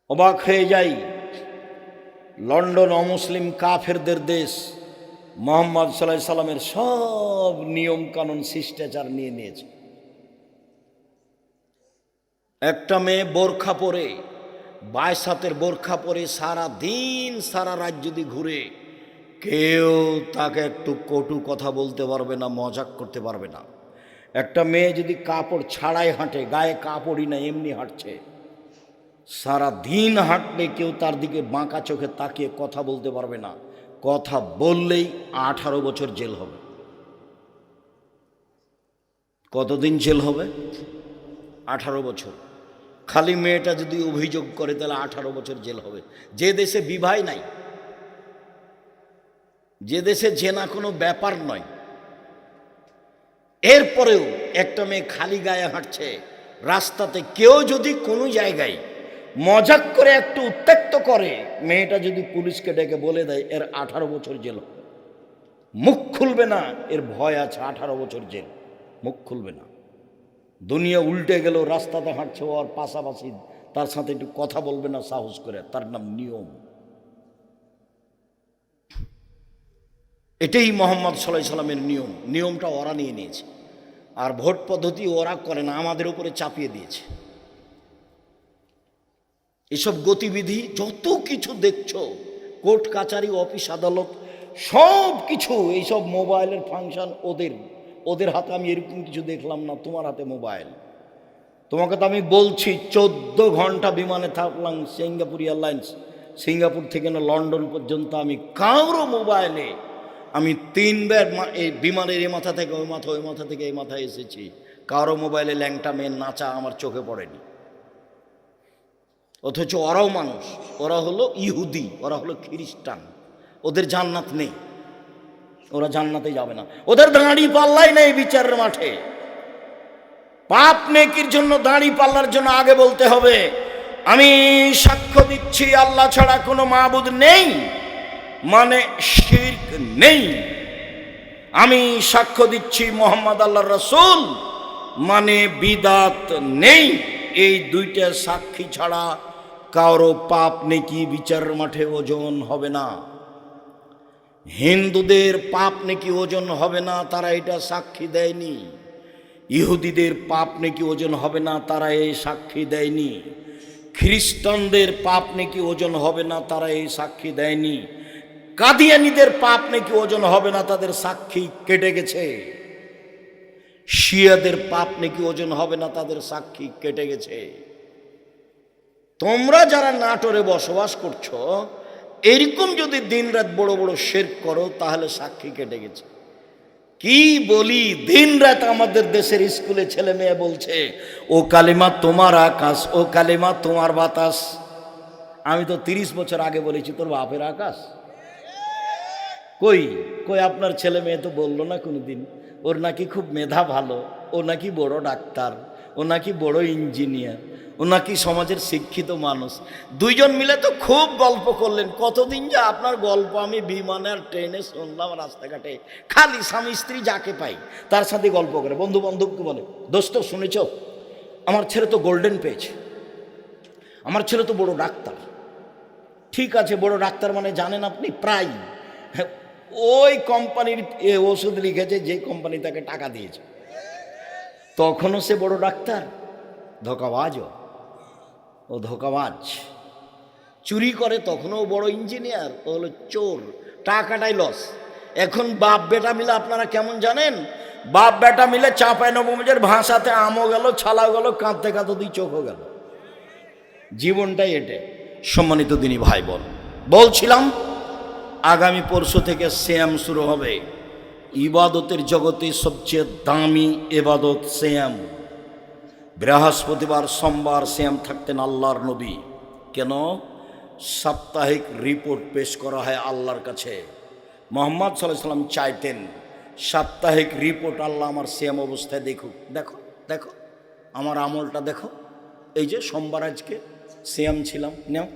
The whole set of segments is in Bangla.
অবাক হয়ে যাই, লন্ডন অমুসলিম কাফেরদের দেশ, মোহাম্মদ সাল্লাল্লাহু আলাইহি সাল্লামের সব নিয়ম কানুন শিষ্টাচার নিয়ে নিয়েছে। একটা মেয়ে বোরখা পরে, 22 হাতের বোরখা পরে সারা দিন সারা রাত যদি ঘুরে, কেউ তাকে একটু কটু কথা বলতে পারবে না, মজাক করতে পারবে না। একটা মেয়ে যদি কাপড় ছাড়াই হাঁটে, গায়ে কাপড়ই না, এমনি হাঁটছে, সারা দিন হাঁটলে কেউ তার দিকে বাঁকা চোখে তাকিয়ে কথা বলতে পারবে না। কথা বললেই 18 বছর জেল হবে। কতদিন জেল হবে? 18 বছর। খালি মেয়েটা যদি অভিযোগ করে তাহলে 18 বছর জেল হবে। যে দেশে বিবাহ নাই, যে দেশে জেনা কোনো ব্যাপার নয়, এরপরেও একটা মেয়ে খালি গায়ে হাঁটছে রাস্তাতে, কেউ যদি কোনো জায়গায় মজাক করে একটু উত্ত্যক্ত করে, মেয়েটা যদি পুলিশকে ডেকে বলে দেয় এর 18 বছর জেল, মুখ খুলবে না, এর ভয় আছে, 18 বছর জেল, মুখ খুলবে না। দুনিয়া উল্টে গেল, রাস্তাতে হাঁটছে ওর পাশাপাশি তার সাথে একটু কথা বলবে না সাহস করে, তার নাম নিয়ম। এটাই মোহাম্মদ সাল্লাল্লাহু আলাইহি সাল্লামের নিয়ম। নিয়মটা ওরা নিয়ে নিয়েছে, আর ভোট পদ্ধতি ওরা করে না, আমাদের উপরে চাপিয়ে দিয়েছে। এসব গতিবিধি যত কিছু দেখছো, কোর্ট কাচারি অফিস আদালত সব কিছু, এইসব মোবাইলের ফাংশন ওদের হাতে। আমি এরকম কিছু দেখলাম না, তোমার হাতে মোবাইল। তোমাকে তো আমি বলছি 14 ঘন্টা বিমানে থাকলাম সিঙ্গাপুর এয়ারলাইন্স, সিঙ্গাপুর থেকে না লন্ডন পর্যন্ত, আমি কারো মোবাইলে আমি 3 বার এই বিমানের এই মাথা থেকে ওই মাথা, ওই মাথা থেকে এই মাথায় এসেছি, কারো মোবাইলে ল্যাংটা মেয়ে নাচা আমার চোখে পড়েনি। অথচ ওরাও মানুষ, ওরা হলো ইহুদি, ওরা হলো খ্রিস্টান, ওদের জান্নাত নেই, ওরা জান্নাতে যাবে না, ওদের দাঁড়ি পাল্লাই নেই বিচারের মাঠে। পাপ নেকির জন্য দাঁড়ি পাল্লার জন্য আগে বলতে হবে আমি সাক্ষ্য দিচ্ছি আল্লাহ ছাড়া কোনো মাবুদ নেই, মানে শিরক নেই। আমি সাক্ষ্য দিচ্ছি মোহাম্মদ আল্লাহর রাসূল, মানে বিদাত নেই। এই দুইটা সাক্ষী ছাড়া কারো পাপ নেকি বিচারের মাঠে ওজন হবে না। হিন্দুদের পাপ নেকি ওজন হবে না, তারা এটা সাক্ষী দেয়নি। ইহুদিদের পাপ নেকি ওজন হবে না, তারা এই সাক্ষী দেয়নি। খ্রিস্টানদের পাপ নেকি ওজন হবে না, তারা এই সাক্ষী দেয়নি। কাদিয়ানীদের পাপ নেকি ওজন হবে না, তাদের সাক্ষী কেটে গেছে। শিয়াদের পাপ নেকি ওজন হবে না, তাদের সাক্ষী কেটে গেছে। তোমরা যারা নাটোরে বসবাস করছো, এরকম যদি দিনরাত বড় বড় শিরক করো, তাহলে সাক্ষী কেটে গেছে। কি বলি, দিনরাত আমাদের দেশের স্কুলে ছেলে মেয়ে বলছে ও কালিমা তোমার আকাশ, ও কালিমা তোমার বাতাস। আমি তো 30 বছর আগে বলেছি তোর বাপের আকাশ। কই কই আপনার ছেলে মেয়ে তো বললো না কোনোদিন ওর নাকি খুব মেধা ভালো, ও নাকি বড় ডাক্তার, ও নাকি বড় ইঞ্জিনিয়ার, ও নাকি সমাজের শিক্ষিত মানুষ। দুইজন মিলে তো খুব গল্প করলেন। কতদিন যা আপনার গল্প আমি বিমানে আর ট্রেনে শুনলাম, রাস্তাঘাটে খালি স্বামী স্ত্রী যাকে পাই তার সাথে গল্প করে, বন্ধু বান্ধবকে বলে দোস্ত শুনেছ আমার ছেলে তো গোল্ডেন পেয়েছে, আমার ছেলে তো বড় ডাক্তার। ঠিক আছে, বড় ডাক্তার মানে জানেন আপনি, প্রায় ওই কোম্পানির ওষুধ লিখেছে যে কোম্পানি তাকে টাকা দিয়েছে, তখনও সে বড় ডাক্তার। ধোঁকাবাজও, ও ধোঁকাবাজ। চুরি করে তখনও বড় ইঞ্জিনিয়ার, ও হলো চোর, টাকাটাই লস। এখন বাপ বেটা মিলে আপনারা কেমন জানেন, বাপ বেটা মিলে চাঁপাইনবাবগঞ্জের ভাষাতে আমও গেল, ছালাও গেল, কাঁদতে কাঁদতে 2 চোখও গেল। জীবনটাই এটা। সম্মানিত দিনী ভাই বোন, বলছিলাম আগামী পরশু থেকে সিয়াম শুরু হবে। ইবাদতের জগতে সবচেয়ে দামি ইবাদত সিয়াম। বৃহস্পতিবার সোমবার সিয়াম থাকতেন আল্লাহর নবী। কেন? সাপ্তাহিক রিপোর্ট পেশ করা হয় আল্লাহর কাছে। মুহাম্মদ সাল্লাল্লাহু আলাইহি সাল্লাম চাইতেন সাপ্তাহিক রিপোর্ট আল্লাহ আমার সিয়াম অবস্থায় দেখুক। দেখো দেখো আমার আমলটা দেখো, এই যে সোমবার আজকে সিয়াম ছিলাম, নাও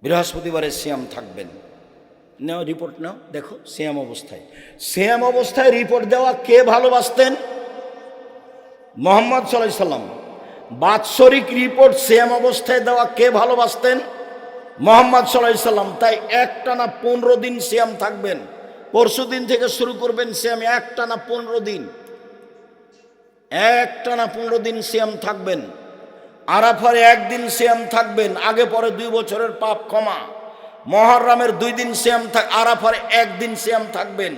বৃহস্পতিবারে সিয়াম থাকবেন, নাও রিপোর্ট নাও, দেখো সিয়াম অবস্থায়। সিয়াম অবস্থায় রিপোর্ট দেওয়া কে ভালোবাসতেন? মুহাম্মদ সাল্লাল্লাহু আলাইহি সাল্লাম। বাৎসরিক রিপোর্ট সেম অবস্থায় দেওয়া কে ভালোবাসতেন? মুহাম্মদ সাল্লাল্লাহু আলাইহি সাল্লাম। তাই একটানা 15 দিন সিয়াম থাকবেন। পরশু দিন থেকে শুরু করবেন সিয়াম, একটানা 15 দিন, একটানা 15 দিন সিয়াম থাকবেন। আরাফার একদিন সিয়াম থাকবেন, আগে পরে 2 বছরের পাপ ক্ষমা। মুহররমের 2 দিন সিয়াম আরাফার একদিন সিয়াম থাকবেন,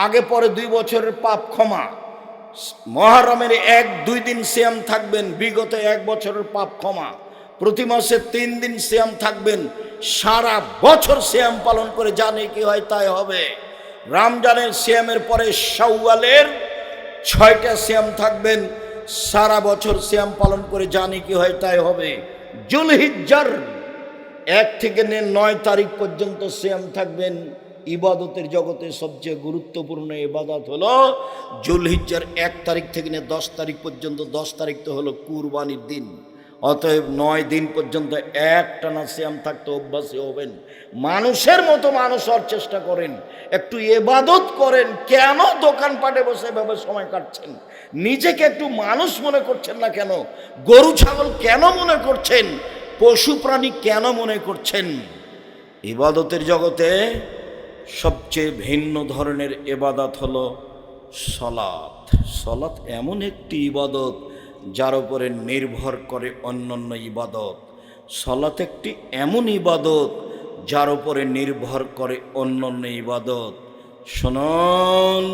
আগে পরে 2 বছরের পাপ ক্ষমা। মুহররমের 1-2 দিন সিয়াম থাকবেন, বিগত 1 বছরের পাপ ক্ষমা। প্রতি মাসে 3 দিন সিয়াম থাকবেন, সারা বছর সিয়াম পালন করে জানে কি হয় তাই হবে। রমজানের সিয়ামের পরে শাওয়ালের 6টা সিয়াম থাকবেন, সারা বছর সিয়াম পালন করে জানি কি হয় তাই হবে। জুলহিজ্জার 1 থেকে 9 তারিখ পর্যন্ত সিয়াম থাকবেন। ইবাদতের জগতে সবচেয়ে গুরুত্বপূর্ণ ইবাদত হলো জুলহিজ্জার 1 তারিখ থেকে 10 তারিখ পর্যন্ত। 10 তারিখ তো হলো কুরবানির দিন। অতএব 9 দিন পর্যন্ত একটানা সিয়াম থাকতে অভ্যাসী হবেন। মানুষের মতো মানুষ হওয়ার চেষ্টা করেন, একটু ইবাদত করেন। কেন দোকানপাটে বসে এভাবে সময় কাটছেন? নিজেকে একটু মানুষ মনে করছেন না কেন? গরু ছাগল কেন মনে করছেন? পশু প্রাণী কেন মনে করছেন? ইবাদতের জগতে সবচেয়ে ভিন্ন ধরনের ইবাদত হলো সালাত। সালাত এমন একটি ইবাদত যার উপরে নির্ভর করে অন্যান্য ইবাদত। সালাত একটি এমন ইবাদত যার উপরে নির্ভর করে অন্যান্য ইবাদত। শুনুন,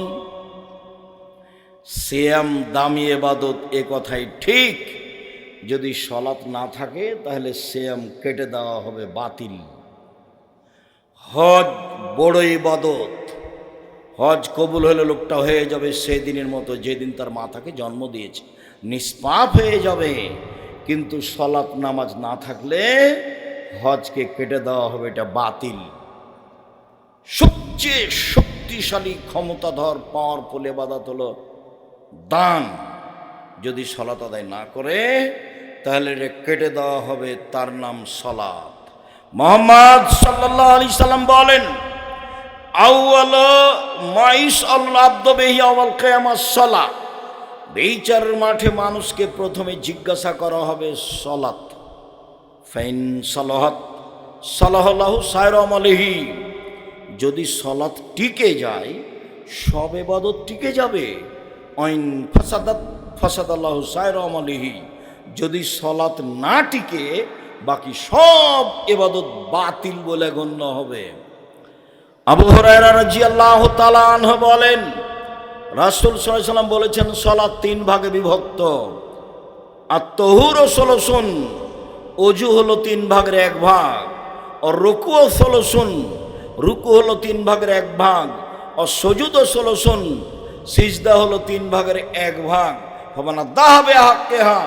সিয়াম দামি ইবাদত, এ কথাই ঠিক। যদি সালাত না থাকে তাহলে সিয়াম কেটে দেওয়া হবে, বাতিল। হজ বড় ইবাদত, হজ কবুল হলে লোকটা হয়ে যাবে সেদিনের মতো যেদিন তার মাতাকে জন্ম দিয়েছে, নিষ্পাপ হয়ে যাবে। কিন্তু সালাত নামাজ না থাকলে হজকে কেটে দেওয়া হবে, এটা বাতিল। সবচেয়ে শক্তিশালী ক্ষমতাধর পাওয়ারফুল ইবাদত হলো দান। যদি সালাত আদায় না করে তাহলে এটা কেটে দেওয়া হবে, তার নাম সালাত। মুহাম্মদ সাল্লাল্লাহু আলাইহি সাল্লাম বলেন, আউয়াল মাইস আল্লাহ আব্দ বিহি আওয়াল কিয়ামাস সালাত। বিচারের মাঠে মানুষকে প্রথমে জিজ্ঞাসা করা হবে সালাত। ফাইন সালাহাত সালাহাল্লাহু সায়রা আমালিহি। যদি সালাত টিকে যায় সব ইবাদত টিকে যাবে। আইন ফাসাদাত ফাসাদাল্লাহু সায়রা আমালিহি। যদি সালাত না টিকে বাকি সব ইবাদত বাতিল বলে গণ্য হবে। আবু হুরায়রা রাদিয়াল্লাহু তাআলা আনহু বলেন, রাসূল সাল্লাল্লাহু আলাইহি ওয়াসাল্লাম বলেছেন, সালাত 3 ভাগে বিভক্ত। আত-তাহুর সলসুন, ওযু হলো 3 ভাগের 1 ভাগ। আর রুকু সলসুন, রুকু হলো 3 ভাগের 1 ভাগ। আর সুজুদ সলসুন, সিজদা হলো 3 ভাগের 1 ভাগ। হবানা দাহাবে হাক্কেহা,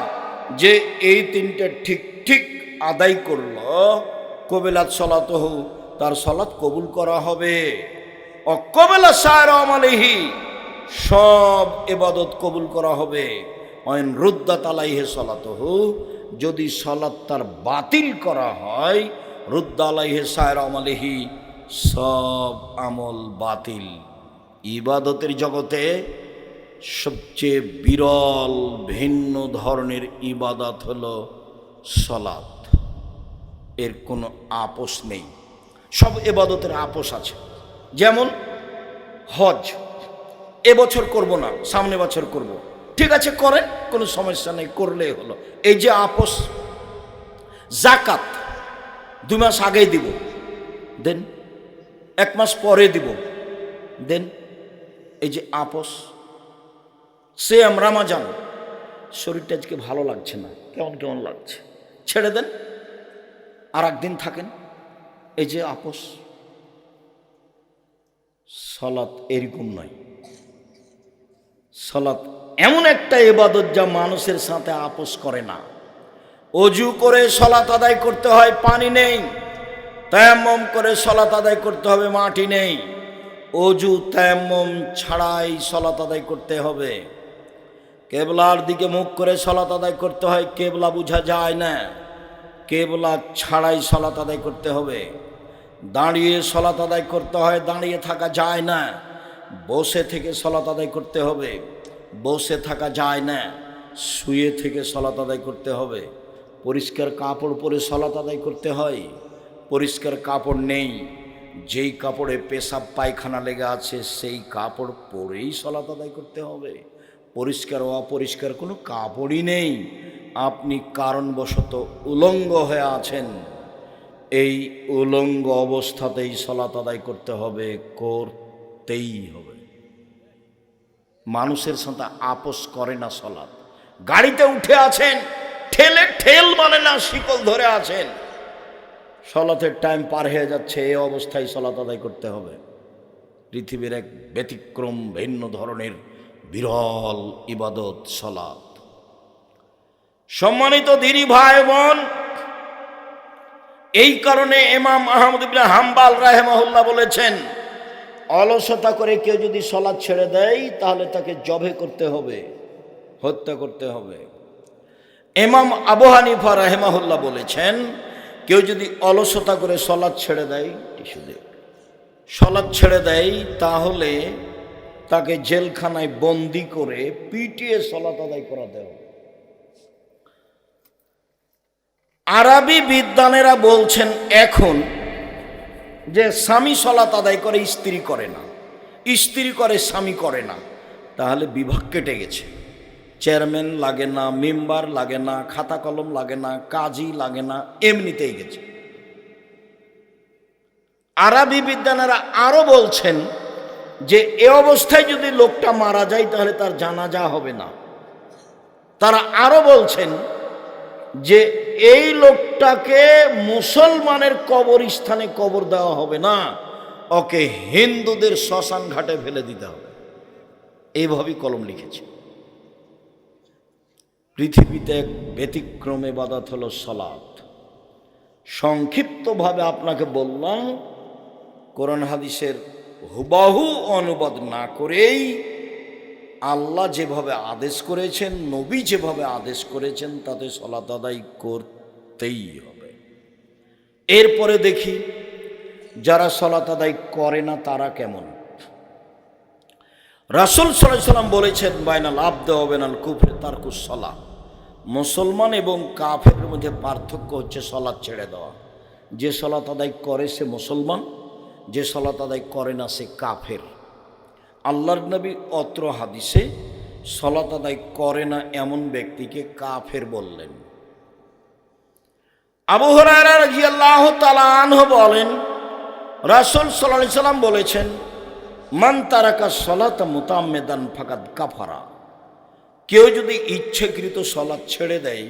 যে এই 3টা ঠিক ঠিক আদায় করলো, কবিলাত সালাতুহু, তার সালাত কবুল করা হবে। অকবেলা সায়রা আমালিহি, সব ইবাদত কবুল করা হবে। আইন রুদ্দাত আলাইহি সালাতুহু, যদি সালাত তার বাতিল করা হয়, রুদ্দা আলাইহি সায়রা আমালিহি, সব আমল বাতিল। ইবাদতের জগতে সবচেয়ে বিরল ভিন্ন ধরনের ইবাদত হলো সালাত। এর কোনো আপোষ নেই। সব ইবাদতের আপোষ আছে। যেমন হজ এবছর করব না, সামনে বছর করব, ঠিক আছে করেন, কোনো সমস্যা নেই, করলেই হলো, এই যে আপোষ। যাকাত 2 মাস আগেই দিব, দেন 1 মাস পরে দিব, দেন, এই যে আপোষ। সিয়াম রমজান, শরীরটা আজকে ভালো লাগছে না, কেমন কেমন লাগছে, ছেড়ে দেন, আর একদিন থাকেন, এই যে আপোষ। সালাত এরকম নয়। সালাত এমন একটা ইবাদত যা মানুষের সাথে আপোষ করে না। অজু করে সালাত আদায় করতে হয়, পানি নেই। তায়াম্মুম করে সালাত আদায় করতে হবে, মাটি নেই। অজু তায়াম্মুম ছাড়াই সালাত আদায় করতে হবে। কেবলার দিকে মুখ করে সালাত আদায় করতে হয়, কেবলা বোঝা যায় না, কেবলা ছাড়াই সালাত আদায় করতে হবে। দাঁড়িয়ে সালাত আদায় করতে হয়, দাঁড়িয়ে থাকা যায় না। বসে থেকে সালাত আদায় করতে হবে, বসে থাকা যায় না। শুয়ে থেকে সালাত আদায় করতে হবে, পরিষ্কার কাপড় পরে সালাত আদায় করতে হয়। পরিষ্কার কাপড় নেই, যেই কাপড়ে পেশাব পায়খানা লেগে আছে সেই কাপড় পরেই সালাত আদায় করতে হবে। পরিষ্কার ও অপরিষ্কার কোনো কাপড়ই নেই, আপনি কারণবশত উলঙ্গ হয়ে আছেন, এই উলঙ্গ অবস্থাতেই সালাত আদায় করতে হবে, করতেই হবে। মানুষের সাথে আপোষ করে না সালাত। গাড়িতে উঠে আছেন, ঠেলে ঠেল মানে না, শিকল ধরে আছেন, সালাতের টাইম পার হয়ে যাচ্ছে, এই অবস্থায় সালাত আদায় করতে হবে। পৃথিবীর এক ব্যতিক্রম ভিন্ন ধরনের বিরল ইবাদত সালাত। সম্মানিত দিনী ভাই বোন, এই কারণে ইমাম আহমদ ইবনে হাম্বল রাহিমাহুল্লাহ বলেছেন, অলসতা করে কেউ যদি সালাত ছেড়ে দেয় তাহলে তাকে জবে করতে হবে, হত্যা করতে হবে। ইমাম আবু হানিফা রাহিমাহুল্লাহ বলেছেন, কেউ যদি অলসতা করে সালাত ছেড়ে দেয়, সালাত ছেড়ে দেয়, তাহলে তাকে জেলখানায় বন্দি করে পিটিয়ে সালাত আদায় করাতে হবে। আরবি বিদ্বানেরা বলছেন এখন যে স্বামী সালাত আদায় করে, স্ত্রী করে না, স্ত্রী করে স্বামী করে না, তাহলে বিভাগ কেটে গেছে। চেয়ারম্যান লাগে না, মেম্বার লাগে না, খাতা কলম লাগে না, কাজী লাগে না, এমনিতেই গেছে। আরবি বিদ্বানেরা আরো বলছেন যে এ অবস্থায় যদি লোকটা মারা যায় তাহলে তার জানাজা হবে না। তারা আরো বলছেন যে এই লোকটাকে মুসলমানের কবরস্থানে কবর দেওয়া হবে না, ওকে হিন্দুদের শ্মশান ঘাটে ফেলে দিতে হবে। এইভাবেই কলম লিখেছে। পৃথিবীতে এক ব্যতিক্রম ইবাদত হলো সালাত। সংক্ষিপ্তভাবে আপনাকে বললাম, কোরআন হাদিসের হুবাহু অনুবাদ না করেই আল্লাহ যেভাবে আদেশ করেছেন, নবী যেভাবে আদেশ করেছেন, তাতে সালাত আদায় করতেই হবে। এরপরে দেখি যারা সালাত আদায় করে না তারা কেমন। রাসূল সাল্লাল্লাহু আলাইহি ওয়াসাল্লাম বলেছেন, বাইনাল আবদ ওয়া বাইনাল কুফরি তারকুস সালাহ। মুসলমান এবং কাফেরের মধ্যে পার্থক্য হচ্ছে সালাত ছেড়ে দেওয়া। যে সালাত আদায় করে সে মুসলমান, যে সালাত আদায় করে না সে কাফের। আল্লাহর নবী অত্র হাদিসে সালাত আদায় করে না এমন ব্যক্তিকে কাফের বললেন। আবু হুরায়রা রাদিয়াল্লাহু তাআলা আনহু বলেন, রাসূল সাল্লাল্লাহু আলাইহি সাল্লাম বলেছেন, মান তারাকা সালাতা মুতাআম্মিদান ফাকাদ কাফারা। কেউ যদি ইচ্ছাকৃত সালাত ছেড়ে দেয়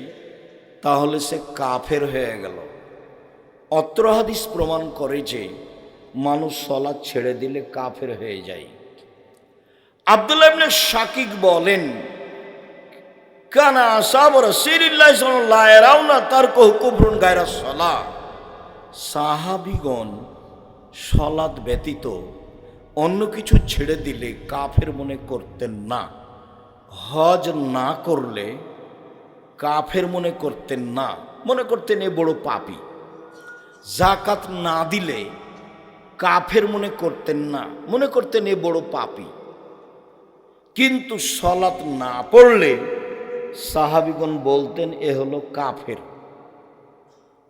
তাহলে সে কাফের হয়ে গেল। অত্র হাদিস প্রমাণ করে যে মানুষ সালাত ছেড়ে দিলে কাফের হয়ে যায়। আব্দুল্লাহ ইবনে শাকিক বলেন, কানা আসহাবু রাসূলিল্লাহ সাল্লাল্লাহু আলাইহি ওয়াসাল্লাম তারকুহু কুফরুন গায়রা সালাহ। সাহাবীগণ সালাত ব্যতীত অন্য কিছু ছেড়ে দিলে কাফের মনে করতেন না। হজ না করলে কাফের মনে করতেন না, মনে করতেন এ বড় পাপী। যাকাত না দিলে কাফের মনে করতেন না, মনে করতেন এ বড় পাপী। কিন্তু সালাত না পড়লে সাহাবীগণ বলতেন এ হলো কাফের।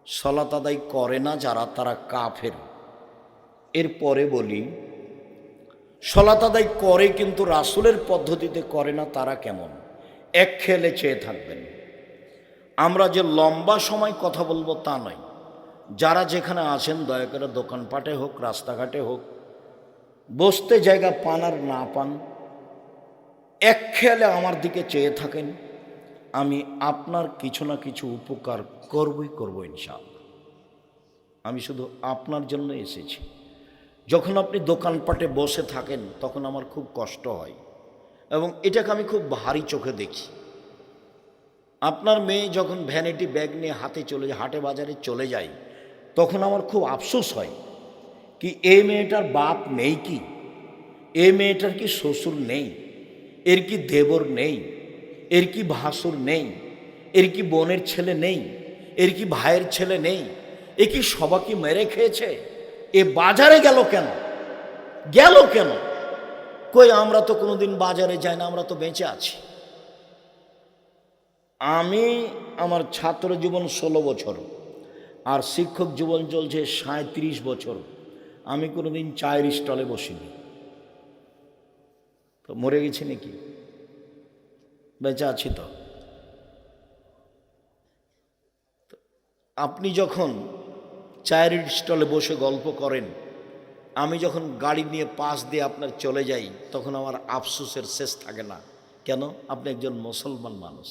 সালাত আদায় করে না যারা, তারা কাফের। এরপরে বলি, সালাত আদায় করে কিন্তু রাসূলের পদ্ধতিতে করে না, তারা কেমন? এক খেলে চেয়ে থাকবেন। আমরা যে লম্বা সময় কথা বলবো তা নয়। যারা যেখানে আছেন দয়া করে দোকানপাটে হোক, রাস্তাঘাটে হোক, বসতে জায়গা পান আর না পান, এক খেয়ালে আমার দিকে চেয়ে থাকেন, আমি আপনার কিছু না কিছু উপকার করবই ইনশাআল্লাহ। আমি শুধু আপনার জন্য এসেছি। যখন আপনি দোকানপাটে বসে থাকেন তখন আমার খুব কষ্ট হয় এবং এটাকে আমি খুব ভারী চোখে দেখি। আপনার মেয়ে যখন ভ্যানিটি ব্যাগ নিয়ে হাটে বাজারে চলে যায় তখন আমার খুব আফসোস হয় কি এই মেয়েটার বাপ নেই কি, এই মেয়েটার কি শ্বশুর নেই, এর কি দেবর নেই, এর কি ভাসুর নেই, এর কি বোনের ছেলে নেই, এর কি ভাইয়ের ছেলে নেই, এ কি সবাইকে মেরে খেয়েছে, এ বাজারে গেল কেন? কই আমরা তো কোনোদিন বাজারে যাই না, আমরা তো বেঁচে আছি। আমি আমার ছাত্র জীবন 16 বছর, আর শিক্ষক জীবন চলছে 37 বছর। আমি কোনোদিন চায়ের স্টলে বসিনি। তো মরে গেছি নাকি? বেঁচে আছি তো। আপনি যখন চায়ের স্টলে বসে গল্প করেন, আমি যখন গাড়ি নিয়ে পাশ দিয়ে আপনার চলে যাই, তখন আমার আফসোসের শেষ থাকে না। কেন? আপনি একজন মুসলমান মানুষ,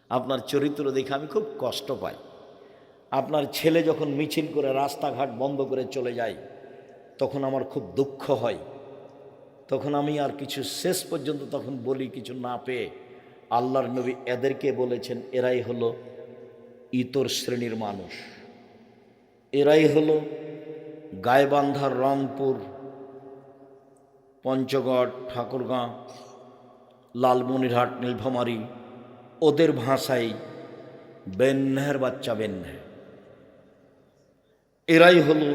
আপনার চরিত্র দেখে আমি খুব কষ্ট পাই। আপনার ছেলে যখন মিছিল করে রাস্তাঘাট বন্ধ করে চলে যায়, তখন আমার খুব দুঃখ হয়। তখন আমি আর কিছু শেষ পর্যন্ত তখন বলি কিছু না পেয়ে, আল্লাহর নবী এদেরকে বলেছেন, এরাই হলো ইতর শ্রেণীর মানুষ, এরাই হলো গাইবান্ধার, রংপুর, পঞ্চগড়, ঠাকুরগাঁ, লালমনিরহাট, নীলফামারী, ওদের ভাষায় বেন্যার বাচ্চা বেন্যা। এরাই হলো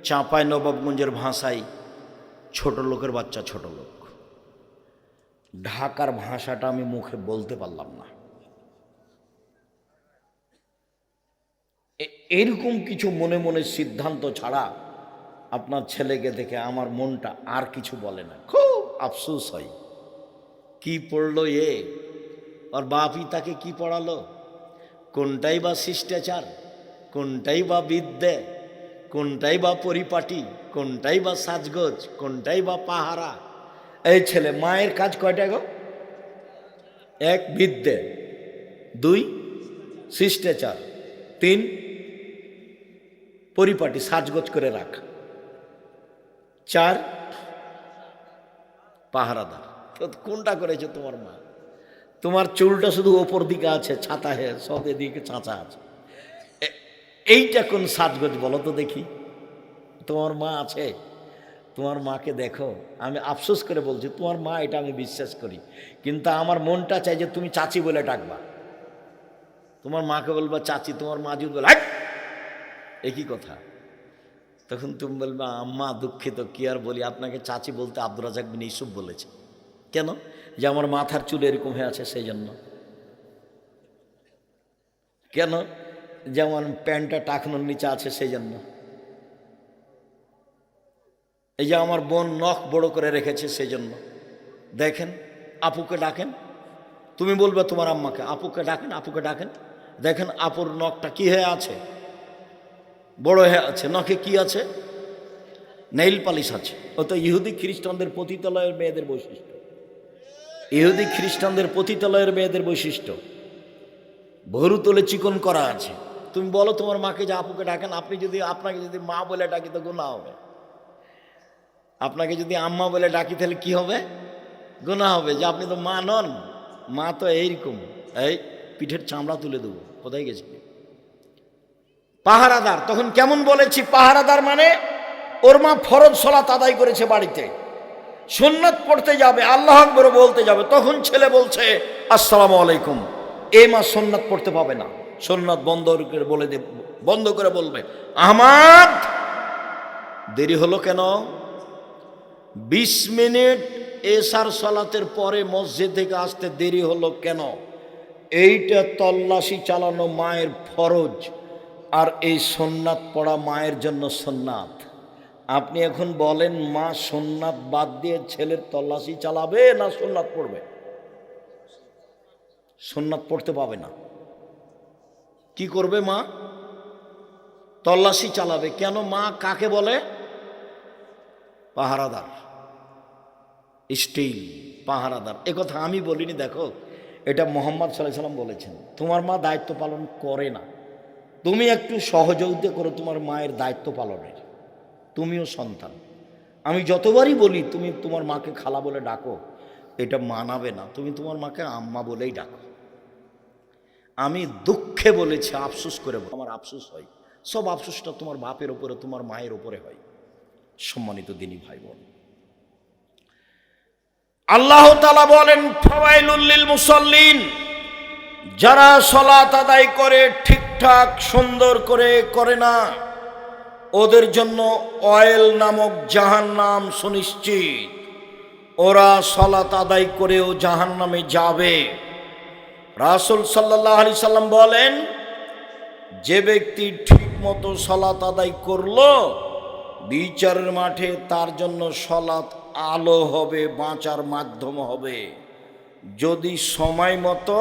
চাঁপাই নবাবগঞ্জের ভাষায় ছোট লোকের বাচ্চা ছোট লোক। ঢাকার ভাষাটা আমি মুখে বলতে পারলাম না। এরকম কিছু মনে মনে সিদ্ধান্ত ছাড়া আপনার ছেলেকে দেখে আমার মনটা আর কিছু বলে না। খুব আফসোস হয়, কি পড়লো এ, আর বাপই তাকে কি পড়ালো? কোনটাই বা শিষ্টাচার, কোনটাই বা বিদ্যে, কোনটাই বা পরিপাটি, কোনটাই বা সাজগোজ, কোনটাই বা পাহারা। এই ছেলে মায়ের কাজ কয়টা গো? 1 বিদ্যে, 2 শিষ্টাচার, 3 পরিপাটি সাজগোজ করে রাখা, 4 পাহারাদার। কোনটা করেছে তোমার মা? তোমার চুলটা শুধু ওপর দিকে আছে, ছাতা হে সব এদিকে চাঁচা আছে। এইটা কোন সাজগোজ বলো তো দেখি? তোমার মা আছে? তোমার মাকে দেখো। আমি আফসোস করে বলছি, তোমার মা, এটা আমি বিশ্বাস করি, কিন্তু আমার মনটা চাই যে তুমি চাচি বলে ডাকবা। তোমার মাকে বলবা চাচি, তোমার মা যদি বলে একই কথা, তখন তুমি বলবা আম্মা দুঃখিত, কি আর বলি, আপনাকে চাচি বলতে আব্দুর রাজাক বিন ইউসুফ বলেছে। কেন? যে আমার মাথার চুল এরকম হয়ে আছে সেই জন্য। কেন? যেমন প্যান্টটা টাকনোর নিচে আছে সেই জন্য। এই যে আমার বোন নখ বড় করে রেখেছে সেই জন্য। দেখেন, আপুকে ডাকেন, তুমি বলবে তোমার আম্মাকে, আপুকে ডাকেন, আপুকে ডাকেন, দেখেন আপুর নখটা কি হয়ে আছে, বড় হয়ে আছে। নখে কি আছে? নেইল পালিশ আছে। ও তো ইহুদি খ্রিস্টানদের পতিতালয়ের মেয়েদের বৈশিষ্ট্য। ইহুদি খ্রিস্টানদের পতিতালয়ের মেয়েদের বৈশিষ্ট্য, ভরু তোলে চিকন করা আছে। তুমি বলো তোমার মাকে যে আপুকে ডাকেন। আপনাকে যদি মা বলে ডাকি তো গুনাহ হবে। আপনাকে যদি আম্মা বলে ডাকি তাহলে কি হবে? গুনাহ হবে, যে আপনি তো মা নন। মা তো এইরকম, এই পিঠের চামড়া তুলে দেবো। কোথায় গেছে? পাহারাদার। তখন কেমন বলেছি? পাহারাদার মানে ওর মা ফরজ সালাত আদায় করেছে বাড়িতে, সুন্নাত পড়তে যাবে, আল্লাহু আকবার বলতে যাবে, তখন ছেলে বলছে আসসালামু আলাইকুম। এই মা সুন্নাত পড়তে পাবে না, সুন্নাত বন্ধ করে বলবে আহমদ দেরি হলো কেন? 20 মিনিট এশার সালাতের পরে মসজিদ থেকে আসতে দেরি হলো কেন? এইটা তল্লাশি চালানো মায়ের ফরজ, আর এই সুন্নাত পড়া মায়ের জন্য সুন্নাত। আপনি এখন বলেন মা সুন্নাত বাদ দিয়ে ছেলের তল্লাশি চালাবে না সুন্নাত পড়বে? সুন্নাত পড়তে পাবে না। কি করবে মা? তল্লাশি চালাবে। কেন? মা কাকে বলে? পাহারাদার, স্টিল পাহারাদার। এ কথা আমি বলিনি, দেখো এটা মুহাম্মদ সাল্লাল্লাহু আলাইহি ওয়াসাল্লাম বলেছেন। তোমার মা দায়িত্ব পালন করে না, তুমি একটু সহযোগিতা করো তোমার মায়ের দায়িত্ব পালনের। তুমিও সন্তান। আমি যতবারই বলি তুমি তোমার মাকে খালা বলে ডাকো, এটা মানাবে না, তুমি তোমার মাকে আম্মা বলেই ডাকো। আমি দুঃখে বলেছি, আফসোস করে আমার আফসোস হয়। সব আফসোসটা তোমার বাপের ওপরে, তোমার মায়ের ওপরে হয়। সম্মানিত দিনী ভাই বোন, আল্লাহ তাআলা বলেন ফাওয়াইলুল লিল মুসাল্লিন, যারা সালাত আদায় করে ঠিকঠাক সুন্দর করে না, ওদের জন্য অয়েল নামক জাহান্নাম সুনিশ্চিত। ওরা সালাত আদায় করেও জাহান্নামে যাবে। রাসূল সাল্লাল্লাহু আলাইহি সাল্লাম বলেন, যে ব্যক্তি ঠিক মতো সালাত আদায় করলো, বিচারের মাঠে তার জন্য সালাত আলো হবে, বাঁচার মাধ্যম হবে। যদি সময় মতো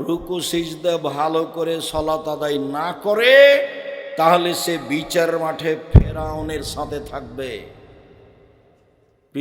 রুকু সিজদা ভালো করে সালাত আদায় না করে, তাহলে সে বিচারের মাঠে ফেরাউনের সাথে থাকবে।